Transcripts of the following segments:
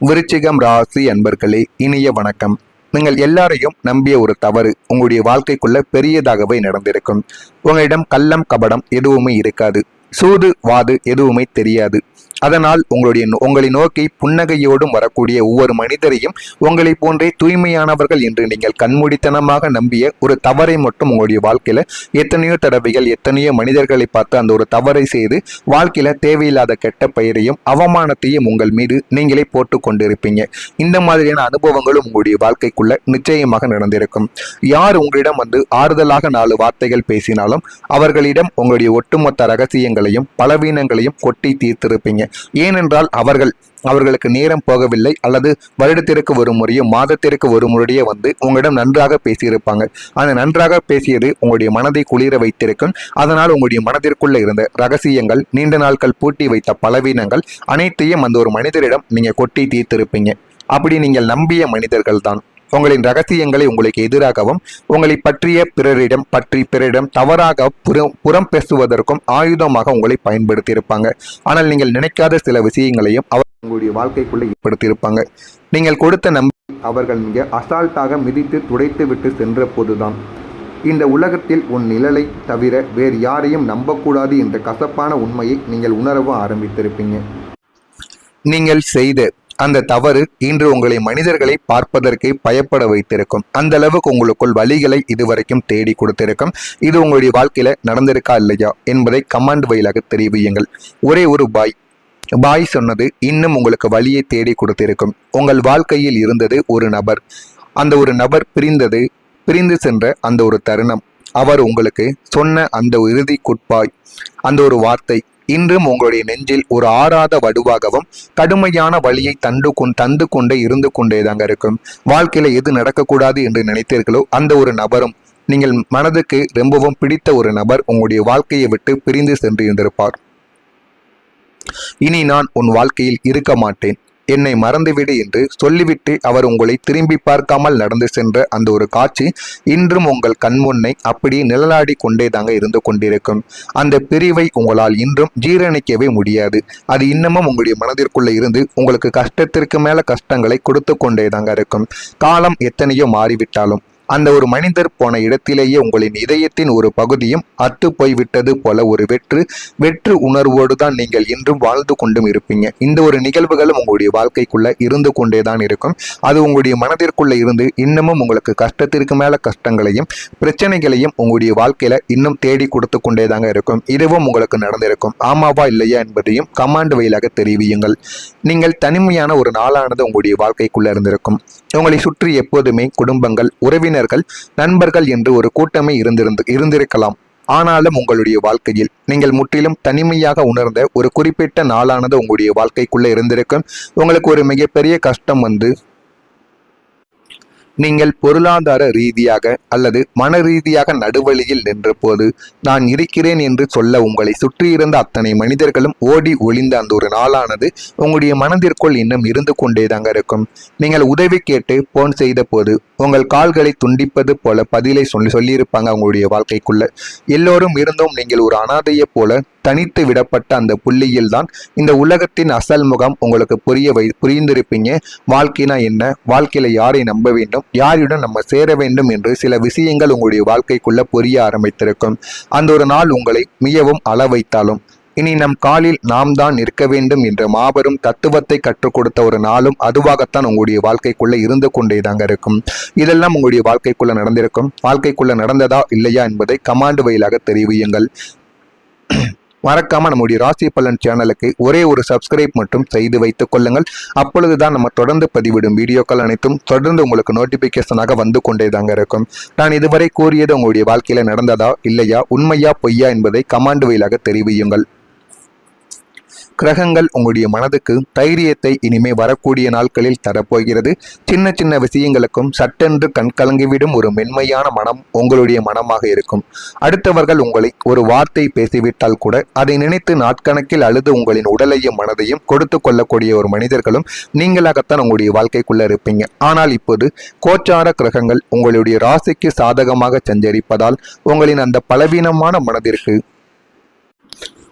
விருச்சிகம் ராசி அன்பர்களே, இனிய வணக்கம். நீங்கள் எல்லாரையும் நம்பிய ஒரு தவறு உங்களுடைய வாழ்க்கைக்குள்ள பெரியதாகவே நடந்திருக்கும். உங்களிடம் கள்ளம் கபடம் எதுவுமே இருக்காது. சூது வாது எதுவுமே தெரியாது. அதனால் உங்களை நோக்கி புன்னகையோடும் வரக்கூடிய ஒவ்வொரு மனிதரையும் உங்களை போன்றே தூய்மையானவர்கள் என்று நீங்கள் கண்மூடித்தனமாக நம்பிய ஒரு தவறை மட்டும் உங்களுடைய வாழ்க்கையில எத்தனையோ தடவைகள் எத்தனையோ மனிதர்களை பார்த்து அந்த ஒரு தவறை செய்து வாழ்க்கையில தேவையில்லாத கெட்ட பெயரையும் அவமானத்தையும் உங்கள் மீது நீங்களே போட்டு கொண்டிருப்பீங்க. இந்த மாதிரியான அனுபவங்களும் உங்களுடைய வாழ்க்கைக்குள்ள நிச்சயமாக நடந்திருக்கும். யார் உங்களிடம் வந்து ஆறுதலாக 4 வார்த்தைகள் பேசினாலும் அவர்களிடம் உங்களுடைய ஒட்டுமொத்த ரகசியங்களையும் பலவீனங்களையும் கொட்டி தீர்த்திருப்பீங்க. ஏனென்றால் அவர்களுக்கு நேரம் போகவில்லை, அல்லது வருடத்திற்கு ஒரு முறையோ மாதத்திற்கு ஒரு முறையோ வந்து உங்களிடம் நன்றாக பேசியிருப்பாங்க. அந்த நன்றாக பேசியது உங்களுடைய மனதை குளிர வைத்திருக்கும். அதனால் உங்களுடைய மனதிற்குள்ள இருந்த ரகசியங்கள், நீண்ட நாட்கள் பூட்டி வைத்த பலவீனங்கள் அனைத்தையும் அந்த ஒரு மனிதரிடம் நீங்க கொட்டி தீர்த்திருப்பீங்க. அப்படி நீங்கள் நம்பிய மனிதர்கள் தான் உங்களின் ரகசியங்களை உங்களுக்கு எதிராகவும் உங்களை பற்றிய பிறரிடம் தவறாக புறம் பேசுவதற்கும் ஆயுதமாக உங்களை பயன்படுத்தி இருப்பாங்க. ஆனால் நீங்கள் நினைக்காத சில விஷயங்களையும் அவர் உங்களுடைய வாழ்க்கைக்குள்ளே ஏற்படுத்தியிருப்பாங்க. நீங்கள் கொடுத்த அவர்கள் மிக அசால்ட்டாக மிதித்து துடைத்து விட்டு சென்ற போதுதான் இந்த உலகத்தில் உன் நிழலை தவிர வேறு யாரையும் நம்பக்கூடாது என்ற கசப்பான உண்மையை நீங்கள் உணரவும் ஆரம்பித்திருப்பீங்க. நீங்கள் செய்த அந்த தவறு இன்று உங்களை மனிதர்களை பார்ப்பதற்கு பயப்பட வைத்திருக்கும். அந்த அளவுக்கு உங்களுக்குள் வழிகளை இதுவரைக்கும் தேடி கொடுத்திருக்கும். இது உங்களுடைய வாழ்க்கையில நடந்திருக்கா இல்லையா என்பதை கமெண்ட் வழியாக தெரிவியுங்கள். ஒரே ஒரு பாய் சொன்னது இன்னும் உங்களுக்கு வழியை தேடி கொடுத்திருக்கும். உங்கள் வாழ்க்கையில் இருந்தது ஒரு நபர். அந்த ஒரு நபர் பிரிந்து சென்ற அந்த ஒரு தருணம், அவர் உங்களுக்கு சொன்ன அந்த இறுதி குட்பாய், அந்த ஒரு வார்த்தை இன்றும் உங்களுடைய நெஞ்சில் ஒரு ஆறாத வடுவாகவும் கடுமையான வழியை தந்து கொண்டே இருந்து கொண்டேதாங்க இருக்கும். வாழ்க்கையில எது நடக்கக்கூடாது என்று நினைத்தீர்களோ அந்த ஒரு நபரும், நீங்கள் மனதுக்கு ரொம்பவும் பிடித்த ஒரு நபர் உங்களுடைய வாழ்க்கையை விட்டு பிரிந்து சென்று இருந்திருப்பார். இனி நான் உன் வாழ்க்கையில் இருக்க மாட்டேன், என்னை மறந்துவிடு என்று சொல்லிவிட்டு அவர் உங்களை திரும்பி பார்க்காமல் நடந்து சென்ற அந்த ஒரு காட்சி இன்றும் உங்கள் கண்முன்னை அப்படியே நிழலாடி கொண்டே தாங்க இருந்து கொண்டிருக்கும். அந்த பிரிவை உங்களால் இன்றும் ஜீரணிக்கவே முடியாது. அது இன்னமும் உங்களுடைய மனதிற்குள்ள இருந்து உங்களுக்கு கஷ்டத்திற்கு மேல கஷ்டங்களை கொடுத்து கொண்டே தாங்க இருக்கும். காலம் எத்தனையோ மாறிவிட்டாலும் அந்த ஒரு மனிதர் போன இடத்திலேயே உங்களின் இதயத்தின் ஒரு பகுதியும் அத்து போய்விட்டது போல ஒரு வெற்று உணர்வோடு தான் நீங்கள் இன்றும் வாழ்ந்து கொண்டும் இருப்பீங்க. இந்த ஒரு நிகழ்வுகளும் உங்களுடைய வாழ்க்கைக்குள்ள இருந்து கொண்டே தான் இருக்கும். அது உங்களுடைய மனதிற்குள்ள இருந்து இன்னமும் உங்களுக்கு கஷ்டத்திற்கு மேல கஷ்டங்களையும் பிரச்சனைகளையும் உங்களுடைய வாழ்க்கையில இன்னும் தேடி கொடுத்து கொண்டே தாங்க இருக்கும். இதுவும் உங்களுக்கு நடந்திருக்கும். ஆமாவா இல்லையா என்பதையும் கமாண்ட் வழியாக தெரிவியுங்கள். நீங்கள் தனிமையான ஒரு நாளானது உங்களுடைய வாழ்க்கைக்குள்ள இருந்திருக்கும். உங்களை சுற்றி எப்போதுமே குடும்பங்கள், உறவினர்கள், நண்பர்கள் என்று ஒரு கூட்டமே இருந்திருக்கலாம். ஆனாலும் உங்களுடைய வாழ்க்கையில் நீங்கள் முற்றிலும் தனிமையாக உணர்ந்த ஒரு குறிப்பிட்ட நாளானது உங்களுடைய வாழ்க்கைக்குள்ள இருந்திருக்கும். உங்களுக்கு ஒரு மிகப்பெரிய கஷ்டம் வந்து நீங்கள் பொருளாதார ரீதியாக அல்லது மன ரீதியாக நடுவழியில் நின்ற போது நான் இருக்கிறேன் என்று சொல்ல உங்களை சுற்றியிருந்த அத்தனை மனிதர்களும் ஓடி ஒளிந்த அந்த ஒரு நாளானது உங்களுடைய மனதிற்குள் இன்னும் இருந்து கொண்டேதாங்க இருக்கும். நீங்கள் உதவி கேட்டு போன் செய்த போது உங்கள் கால்களை துண்டிப்பது போல பதிலை சொல்லியிருப்பாங்க. உங்களுடைய வாழ்க்கைக்குள்ள எல்லோரும் இருந்தும் நீங்கள் ஒரு அனாதையை போல தனித்து விடப்பட்ட அந்த புள்ளியில் தான் இந்த உலகத்தின் அசல் முகம் உங்களுக்கு புரிந்திருப்பீங்க. வாழ்க்கைனா என்ன, வாழ்க்கையில யாரை நம்ப வேண்டும், யாருடன் நம்ம சேர வேண்டும் என்று சில விஷயங்கள் உங்களுடைய வாழ்க்கைக்குள்ள புரிய ஆரம்பித்திருக்கும். அந்த ஒரு நாள் உங்களை மிகவும் அள வைத்தாலும் இனி நம் காலில் நாம் தான் நிற்க வேண்டும் என்ற மாபெரும் தத்துவத்தை கற்றுக் கொடுத்த ஒரு நாளும் அதுவாகத்தான் உங்களுடைய வாழ்க்கைக்குள்ள இருந்து கொண்டேதாங்க இருக்கும். இதெல்லாம் உங்களுடைய வாழ்க்கைக்குள்ள நடந்திருக்கும். வாழ்க்கைக்குள்ள நடந்ததா இல்லையா என்பதை கமாண்ட் வழியாக தெரிவியுங்கள். மறக்காம நம்முடைய ராசி பலன் சேனலுக்கு ஒரே ஒரு சப்ஸ்கிரைப் மட்டும் செய்து வைத்துக் கொள்ளுங்கள். அப்பொழுதுதான் நம்ம தொடர்ந்து பதிவிடும் வீடியோக்கள் அனைத்தும் தொடர்ந்து உங்களுக்கு நோட்டிபிகேஷனாக வந்து கொண்டேதாங்க இருக்கும். நான் இதுவரை கூறியது உங்களுடைய வாழ்க்கையில நடந்ததா இல்லையா, உண்மையா பொய்யா என்பதை கமாண்ட் வழியாக தெரிவியுங்கள். கிரகங்கள் உங்களுடைய மனதுக்கு தைரியத்தை இனிமே வரக்கூடிய நாட்களில் தரப்போகிறது. சின்ன சின்ன விஷயங்களுக்கும் சட்டென்று கண்கலங்கிவிடும் ஒரு மென்மையான மனம் உங்களுடைய மனமாக இருக்கும். அடுத்தவர்கள் உங்களை ஒரு வார்த்தை பேசிவிட்டால் கூட அதை நினைத்து நாட்கணக்கில் அழுது உங்களின் உடலையும் மனதையும் கொடுத்து கொள்ளக்கூடிய ஒரு மனிதர்களும் நீங்களாகத்தான் உங்களுடைய வாழ்க்கைக்குள்ள இருப்பீங்க. ஆனால் இப்போது கோச்சார கிரகங்கள் உங்களுடைய ராசிக்கு சாதகமாக சஞ்சரிப்பதால் உங்களின் அந்த பலவீனமான மனதிற்கு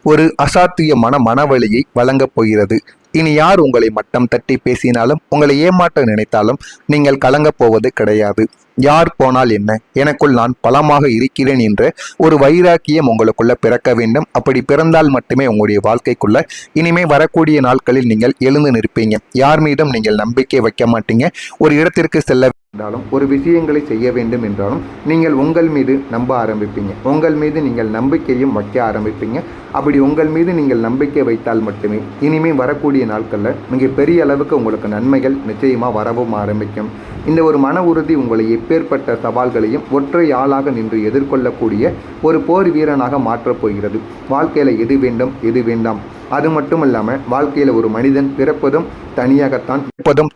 ஒரு அசாத்தியமான மனவழியை வழங்கப் போகிறது. இனி யார் உங்களை மட்டம் தட்டி பேசினாலும், உங்களை ஏமாற்ற நினைத்தாலும் நீங்கள் கலங்கப் போவது கிடையாது. யார் போனால் என்ன, எனக்குள் நான் பலமாக இருக்கிறேன் என்ற ஒரு வைராக்கியம் உங்களுக்குள்ள பிறக்க வேண்டும். அப்படி பிறந்தால் மட்டுமே உங்களுடைய வாழ்க்கைக்குள்ள இனிமே வரக்கூடிய நாட்களில் நீங்கள் எழுந்து நிற்பீங்க. யார் மீதும் நீங்கள் நம்பிக்கை வைக்க மாட்டீங்க. ஒரு இடத்திற்கு செல்ல என்றாலும், ஒரு விஷயங்களை செய்ய வேண்டும் என்றாலும் நீங்கள் உங்கள் மீது நம்ப ஆரம்பிப்பீங்க. உங்கள் மீது நீங்கள் நம்பிக்கையும் வைக்க ஆரம்பிப்பீங்க. அப்படி உங்கள் மீது நீங்கள் நம்பிக்கை வைத்தால் மட்டுமே இனிமே வரக்கூடிய நாட்களில் மிக பெரிய அளவுக்கு உங்களுக்கு நன்மைகள் நிச்சயமாக வரவும் ஆரம்பிக்கும். இந்த ஒரு மன உறுதி உங்களை எப்பேற்பட்ட சவால்களையும் ஒற்றை ஆளாக நின்று எதிர்கொள்ளக்கூடிய ஒரு போர் வீரனாக மாற்றப் போகிறது. வாழ்க்கையில் எது வேண்டும் எது வேண்டாம், அது மட்டும் இல்லாமல் வாழ்க்கையில் ஒரு மனிதன் பிறப்பதும்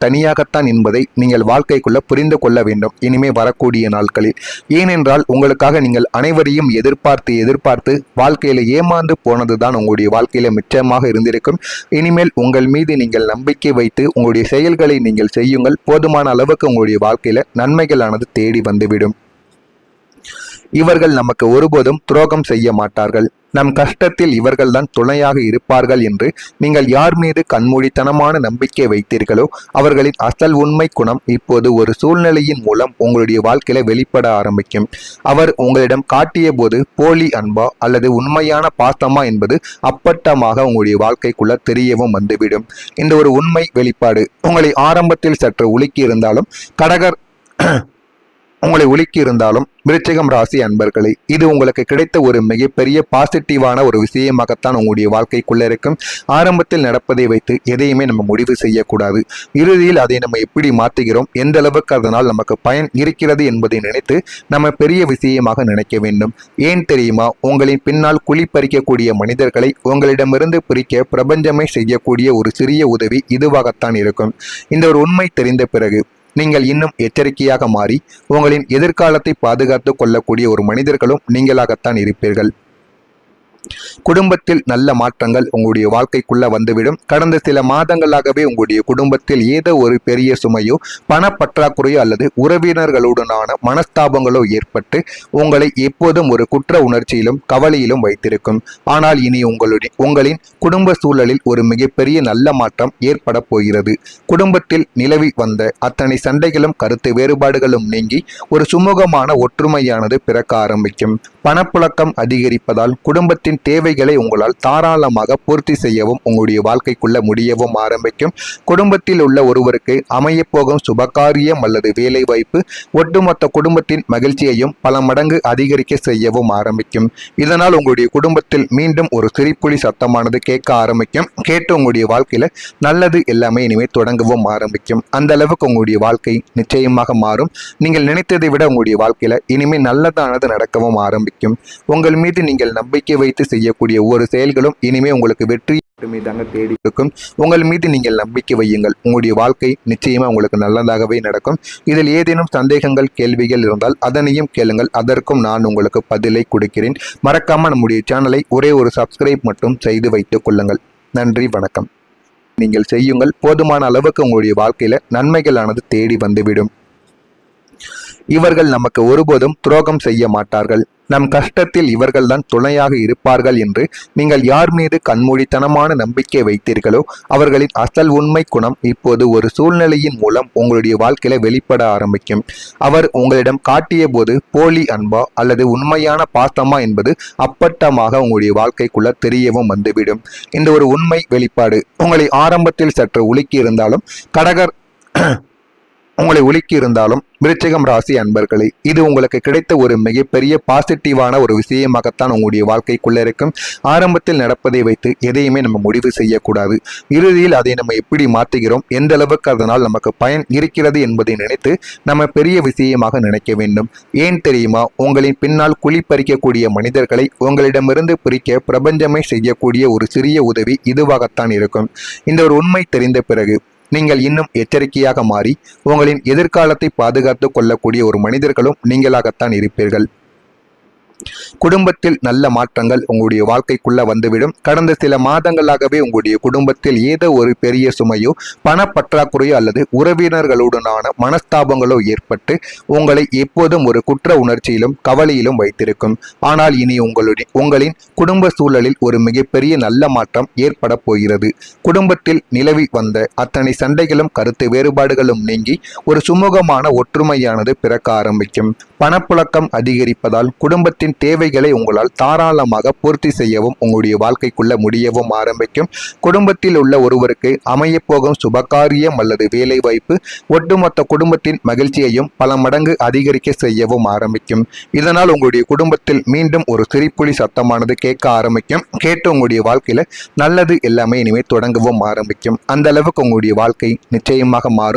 தனியாகத்தான் என்பதை நீங்கள் வாழ்க்கைக்குள்ள புரிந்து கொள்ள வேண்டும் இனிமே வரக்கூடிய நாட்களில். ஏனென்றால் உங்களுக்காக நீங்கள் அனைவரையும் எதிர்பார்த்து வாழ்க்கையில ஏமாந்து போனதுதான் உங்களுடைய வாழ்க்கையில மிச்சமாக இருந்திருக்கும். இனிமேல் உங்கள் மீது நீங்கள் நம்பிக்கை வைத்து உங்களுடைய செயல்களை நீங்கள் செய்யுங்கள். போதுமான அளவுக்கு உங்களுடைய வாழ்க்கையில நன்மைகளானது தேடி வந்துவிடும். இவர்கள் நமக்கு ஒருபோதும் துரோகம் செய்ய மாட்டார்கள். நம் கஷ்டத்தில் இவர்கள்தான் துணையாக இருப்பார்கள் என்று நீங்கள் யார் மீது கண்மூடித்தனமான நம்பிக்கை வைத்தீர்களோ அவர்களின் அசல் உண்மை குணம் இப்போது ஒரு சூழ்நிலையின் மூலம் உங்களுடைய வாழ்க்கையில வெளிப்பட ஆரம்பிக்கும். அவர் உங்களிடம் காட்டிய போது போலி அன்பா அல்லது உண்மையான பாசமா என்பது அப்பட்டமாக உங்களுடைய வாழ்க்கைக்குள்ள தெரியவும் வந்துவிடும். இந்த ஒரு உண்மை வெளிப்பாடு உங்களை ஆரம்பத்தில் சற்று உலுக்கி இருந்தாலும் விருச்சிகம் ராசி அன்பர்களே, இது உங்களுக்கு கிடைத்த ஒரு மிகப்பெரிய பாசிட்டிவான ஒரு விஷயமாகத்தான் உங்களுடைய வாழ்க்கைக்குள்ள இருக்கும். ஆரம்பத்தில் நடப்பதை வைத்து எதையுமே நம்ம முடிவு செய்யக்கூடாது. இறுதியில் அதை நம்ம எப்படி மாற்றுகிறோம், எந்த அளவுக்கு அதனால் நமக்கு பயன் இருக்கிறது என்பதை நினைத்து நம்ம பெரிய விஷயமாக நினைக்க வேண்டும். ஏன் தெரியுமா, உங்களின் பின்னால் குழி பறிக்கக்கூடிய மனிதர்களை உங்களிடமிருந்து பிரிக்க பிரபஞ்சமே செய்யக்கூடிய ஒரு சிறிய உதவி இதுவாகத்தான் இருக்கும். இந்த ஒரு உண்மை தெரிந்த பிறகு நீங்கள் இன்னும் எச்சரிக்கையாக மாறி உங்களின் எதிர்காலத்தை பாதுகாத்து கொள்ளக்கூடிய ஒரு மனிதர்களும் நீங்களாகத்தான் இருப்பீர்கள். குடும்பத்தில் நல்ல மாற்றங்கள் உங்களுடைய வாழ்க்கைக்குள்ள வந்துவிடும். கடந்த சில மாதங்களாகவே உங்களுடைய குடும்பத்தில் ஏதோ ஒரு பெரிய சுமையோ பணப்பற்றாக்குறையோ அல்லது உறவினர்களுடனான மனஸ்தாபங்களோ ஏற்பட்டு உங்களை எப்போதும் ஒரு குற்ற உணர்ச்சியிலும் கவலையிலும் வைத்திருக்கும். ஆனால் இனி உங்களின் குடும்ப சூழலில் ஒரு மிகப்பெரிய நல்ல மாற்றம் ஏற்பட போகிறது. குடும்பத்தில் நிலவி வந்த அத்தனை சண்டைகளும் கருத்து வேறுபாடுகளும் நீங்கி ஒரு சுமூகமான ஒற்றுமையானது பிறக்க ஆரம்பிக்கும். பணப்புழக்கம் அதிகரிப்பதால் குடும்பத்தின் தேவைகளை உங்களால் தாராளமாக பூர்த்தி செய்யவும் உங்களுடைய வாழ்க்கைக்குள்ள முடியவும் ஆரம்பிக்கும். குடும்பத்தில் உள்ள ஒருவருக்கு அமையப்போகும் சுபகாரியம் அல்லது வேலை வாய்ப்பு ஒட்டுமொத்த குடும்பத்தின் மகிழ்ச்சியையும் பல மடங்கு அதிகரிக்க செய்யவும் ஆரம்பிக்கும். இதனால் உங்களுடைய குடும்பத்தில் மீண்டும் ஒரு சிரிப்புளி சத்தமானது கேட்க ஆரம்பிக்கும். கேட்டு உங்களுடைய வாழ்க்கையில நல்லது எல்லாமே இனிமேல் தொடங்கவும் ஆரம்பிக்கும். அந்த அளவுக்கு உங்களுடைய வாழ்க்கை நிச்சயமாக மாறும். நீங்கள் நினைத்ததை விட உங்களுடைய வாழ்க்கையில இனிமேல் நல்லதானது நடக்கவும் ஆரம்பிக்கும். உங்கள் மீது நீங்கள் நம்பிக்கை வைத்து செய்யக்கூடிய ஒவ்வொரு செயல்களும் இனிமே உங்களுக்கு வெற்றி மட்டுமே தாங்க தேடி இருக்கும். உங்கள் மீது நீங்கள் நம்பிக்கை வையுங்கள். உங்களுடைய வாழ்க்கை நிச்சயமா உங்களுக்கு நல்லதாகவே நடக்கும். இதில் ஏதேனும் சந்தேகங்கள் கேள்விகள் இருந்தால் அதனையும் கேளுங்கள். அதற்கும் நான் உங்களுக்கு பதிலை கொடுக்கிறேன். மறக்காம நம்முடைய சேனலை ஒரே ஒரு சப்ஸ்கிரைப் மட்டும் செய்து வைத்துக் கொள்ளுங்கள். நன்றி, வணக்கம். நீங்கள் செய்யுங்கள். போதுமான அளவுக்கு உங்களுடைய வாழ்க்கையில நன்மைகளானது தேடி வந்துவிடும். இவர்கள் நமக்கு ஒருபோதும் துரோகம் செய்ய மாட்டார்கள். நம் கஷ்டத்தில் இவர்கள்தான் துணையாக இருப்பார்கள் என்று நீங்கள் யார் மீது கண்மூடித்தனமான நம்பிக்கை வைத்தீர்களோ அவர்களின் அசல் உண்மை குணம் இப்போது ஒரு சூழ்நிலையின் மூலம் உங்களுடைய வாழ்க்கையில வெளிப்பட ஆரம்பிக்கும். அவர் உங்களிடம் காட்டிய போது போலி அன்பா அல்லது உண்மையான பாசமா என்பது அப்பட்டமாக உங்களுடைய வாழ்க்கைக்குள்ள தெரியவும் வந்துவிடும். இந்த ஒரு உண்மை வெளிப்பாடு உங்களை ஆரம்பத்தில் சற்று உலுக்கி இருந்தாலும் விருச்சிகம் ராசி அன்பர்களே, இது உங்களுக்கு கிடைத்த ஒரு மிகப்பெரிய பாசிட்டிவான ஒரு விஷயமாகத்தான் உங்களுடைய வாழ்க்கைக்குள்ள இருக்கும். ஆரம்பத்தில் நடப்பதை வைத்து எதையுமே நம்ம முடிவு செய்யக்கூடாது. இறுதியில் அதை நம்ம எப்படி மாற்றுகிறோம், எந்த அளவுக்கு அதனால் நமக்கு பயன் இருக்கிறது என்பதை நினைத்து நம்ம பெரிய விஷயமாக நினைக்க வேண்டும். ஏன் தெரியுமா, உங்களின் பின்னால் குழி பறிக்கக்கூடிய மனிதர்களை உங்களிடமிருந்து பிரிக்க பிரபஞ்சமே செய்யக்கூடிய ஒரு சிறிய உதவி இதுவாகத்தான் இருக்கும். இந்த ஒரு உண்மை தெரிந்த பிறகு நீங்கள் இன்னும் எச்சரிக்கையாக மாறி உங்களின் எதிர்காலத்தை பாதுகாத்து கொள்ளக்கூடிய ஒரு மனிதர்களும் நீங்களாகத்தான் இருப்பீர்கள். குடும்பத்தில் நல்ல மாற்றங்கள் உங்களுடைய வாழ்க்கைக்குள்ள வந்துவிடும். கடந்த சில மாதங்களாகவே உங்களுடைய குடும்பத்தில் ஏதோ ஒரு பெரிய சுமையோ பணப்பற்றாக்குறையோ அல்லது உறவினர்களுடனான மனஸ்தாபங்களோ ஏற்பட்டு உங்களை எப்போதும் ஒரு குற்ற உணர்ச்சியிலும் கவலையிலும் வைத்திருக்கும். ஆனால் இனி உங்களின் குடும்ப சூழலில் ஒரு மிகப்பெரிய நல்ல மாற்றம் ஏற்பட போகிறது. குடும்பத்தில் நிலவி வந்த அத்தனை சண்டைகளும் கருத்து வேறுபாடுகளும் நீங்கி ஒரு சுமூகமான ஒற்றுமையானது பிறக்க ஆரம்பிக்கும். பணப்புழக்கம் அதிகரிப்பதால் குடும்பத்தின் தேவைகளை உங்களால் தாராளமாக பூர்த்தி செய்யவும் உங்களுடைய வாழ்க்கைக்குள்ள முடியவும் ஆரம்பிக்கும். குடும்பத்தில் உள்ள ஒருவருக்கு அமையப்போகும் சுபகாரியம் அல்லது வேலை வாய்ப்பு ஒட்டுமொத்த குடும்பத்தின் மகிழ்ச்சியையும் பல மடங்கு அதிகரிக்க செய்யவும் ஆரம்பிக்கும். இதனால் உங்களுடைய குடும்பத்தில் மீண்டும் ஒரு சிரிப்புளி சத்தமானது கேட்க ஆரம்பிக்கும். கேட்டு உங்களுடைய வாழ்க்கையில நல்லது எல்லாமே இனிமேல் தொடங்கவும் ஆரம்பிக்கும். அந்த அளவுக்கு உங்களுடைய வாழ்க்கை நிச்சயமாக மாறும்.